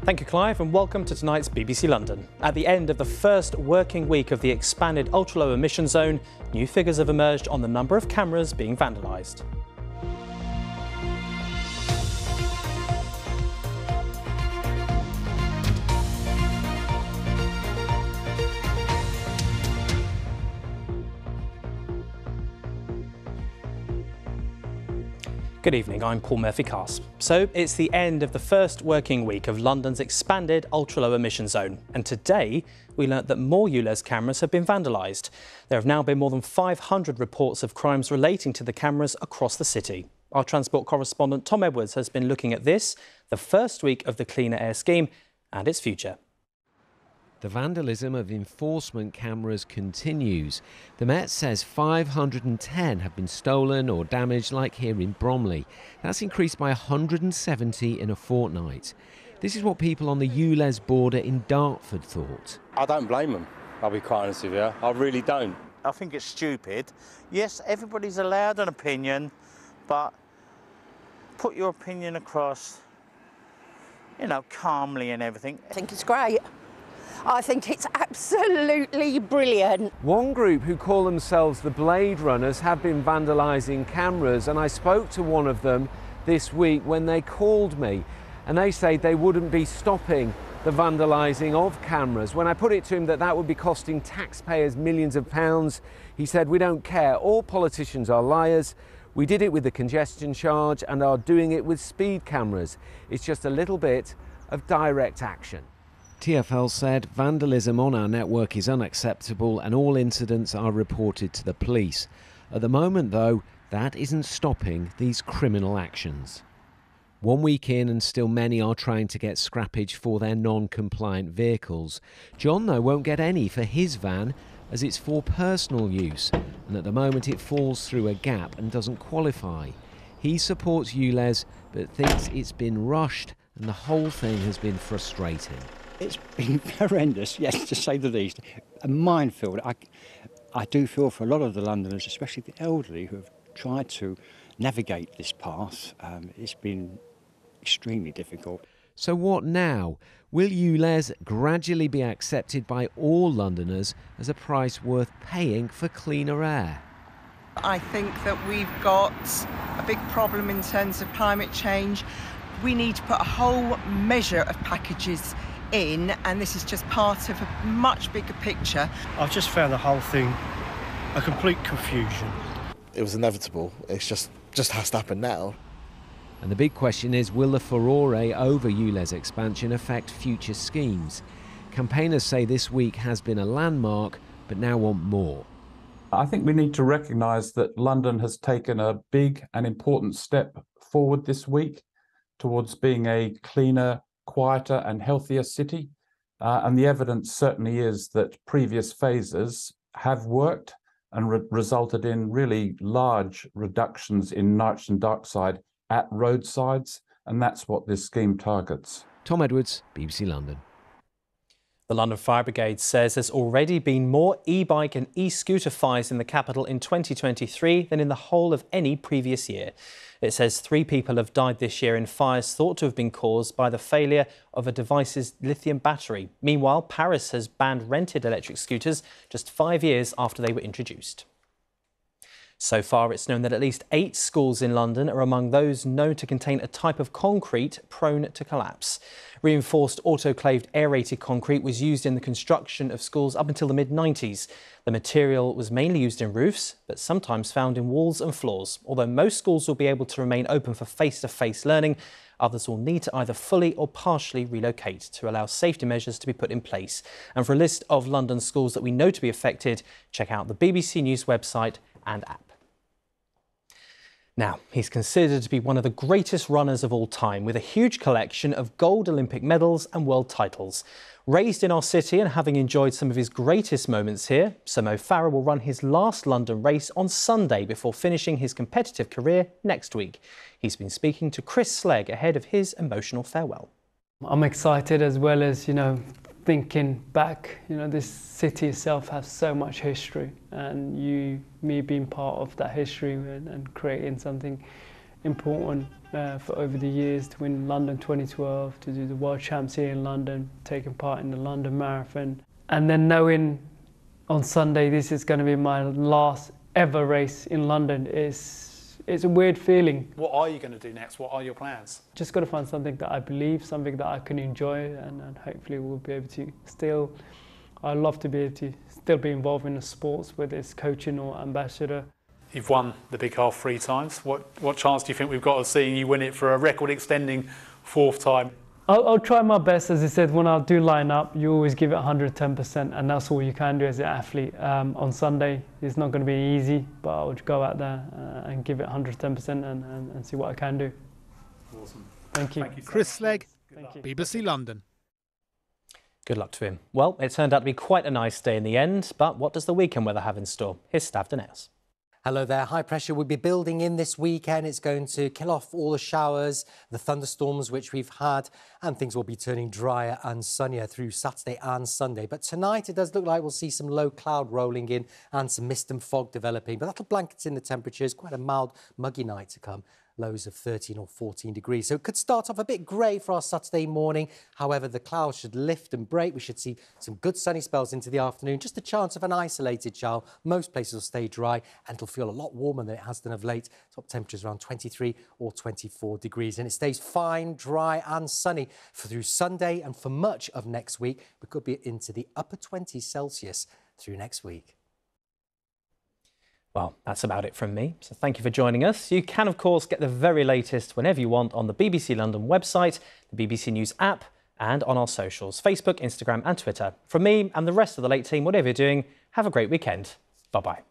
Thank you, Clive, and welcome to tonight's BBC London. At the end of the first working week of the expanded ultra-low emission zone, new figures have emerged on the number of cameras being vandalised. Good evening, I'm Murphy-Kasp. So it's the end of the first working week of London's expanded ultra-low emission zone. And today we learnt that more ULEZ cameras have been vandalised. There have now been more than 500 reports of crimes relating to the cameras across the city. Our transport correspondent Tom Edwards has been looking at this, the first week of the Cleaner Air scheme and its future. The vandalism of enforcement cameras continues. The Met says 510 have been stolen or damaged, like here in Bromley. That's increased by 170 in a fortnight. This is what people on the ULEZ border in Dartford thought. I don't blame them, I'll be quite honest with you. I really don't. I think it's stupid. Yes, everybody's allowed an opinion, but put your opinion across, calmly and everything. I think it's great. I think it's absolutely brilliant. One group who call themselves the Blade Runners have been vandalising cameras, and I spoke to one of them this week when they called me, and they say they wouldn't be stopping the vandalising of cameras. When I put it to him that would be costing taxpayers millions of pounds, he said, "We don't care, all politicians are liars. We did it with the congestion charge and are doing it with speed cameras. It's just a little bit of direct action." TfL said vandalism on our network is unacceptable and all incidents are reported to the police. At the moment, though, that isn't stopping these criminal actions. 1 week in and still many are trying to get scrappage for their non-compliant vehicles. John, though, won't get any for his van as it's for personal use, and at the moment it falls through a gap and doesn't qualify. He supports ULEZ but thinks it's been rushed and the whole thing has been frustrating. It's been horrendous, yes, to say the least. A minefield. I do feel for a lot of the Londoners, especially the elderly, who have tried to navigate this path. It's been extremely difficult. So what now? Will ULEZ gradually be accepted by all Londoners as a price worth paying for cleaner air? I think that we've got a big problem in terms of climate change. We need to put a whole measure of packages in, and this is just part of a much bigger picture. I've just found the whole thing a complete confusion. It was inevitable. It's just has to happen now. And the big question is, will the furore over ULEZ expansion affect future schemes? Campaigners say this week has been a landmark, but now want more. I think we need to recognise that London has taken a big and important step forward this week towards being a cleaner, quieter and healthier city. And the evidence certainly is that previous phases have worked and resulted in really large reductions in nitrogen dioxide at roadsides. And that's what this scheme targets. Tom Edwards, BBC London. The London Fire Brigade says there's already been more e-bike and e-scooter fires in the capital in 2023 than in the whole of any previous year. It says 3 people have died this year in fires thought to have been caused by the failure of a device's lithium battery. Meanwhile, Paris has banned rented electric scooters just 5 years after they were introduced. So far, it's known that at least 8 schools in London are among those known to contain a type of concrete prone to collapse. Reinforced autoclaved aerated concrete was used in the construction of schools up until the mid-90s. The material was mainly used in roofs, but sometimes found in walls and floors. Although most schools will be able to remain open for face-to-face learning, others will need to either fully or partially relocate to allow safety measures to be put in place. And for a list of London schools that we know to be affected, check out the BBC News website and app. Now, he's considered to be one of the greatest runners of all time, with a huge collection of gold Olympic medals and world titles. Raised in our city and having enjoyed some of his greatest moments here, Sir Farah will run his last London race on Sunday before finishing his competitive career next week. He's been speaking to Chris Slegg ahead of his emotional farewell. I'm excited, as well as, thinking back, this city itself has so much history, and me being part of that history and creating something important for over the years, to win London 2012, to do the World Champs here in London, taking part in the London Marathon. And then knowing on Sunday this is going to be my last ever race in London, it's a weird feeling. What are you going to do next? What are your plans? Just got to find something that I believe, something that I can enjoy, and hopefully we'll be able to still, I'd love to be able to still be involved in the sports, whether it's coaching or ambassador. You've won the big half 3 times. What chance do you think we've got of seeing you win it for a record-extending 4th time? I'll try my best. As I said, when I do line up, you always give it 110%, and that's all you can do as an athlete. On Sunday, it's not going to be easy, but I'll go out there and give it 110% and see what I can do. Awesome. Thank you. Chris Slegg, BBC London. Good luck to him. Well, it turned out to be quite a nice day in the end, but what does the weekend weather have in store? Here's Stav Danaus. Hello there. High pressure will be building in this weekend. It's going to kill off all the showers, the thunderstorms which we've had, and things will be turning drier and sunnier through Saturday and Sunday. But tonight it does look like we'll see some low cloud rolling in and some mist and fog developing, but that'll blanket in the temperatures. Quite a mild, muggy night to come. Lows of 13 or 14 degrees. So it could start off a bit grey for our Saturday morning. However, the clouds should lift and break. We should see some good sunny spells into the afternoon. Just a chance of an isolated shower. Most places will stay dry and it'll feel a lot warmer than it has done of late. Top temperatures around 23 or 24 degrees. And it stays fine, dry and sunny through Sunday, and for much of next week. We could be into the upper 20s Celsius through next week. Well, that's about it from me. So thank you for joining us. You can, of course, get the very latest whenever you want on the BBC London website, the BBC News app, and on our socials, Facebook, Instagram and Twitter. From me and the rest of the late team, whatever you're doing, have a great weekend. Bye-bye.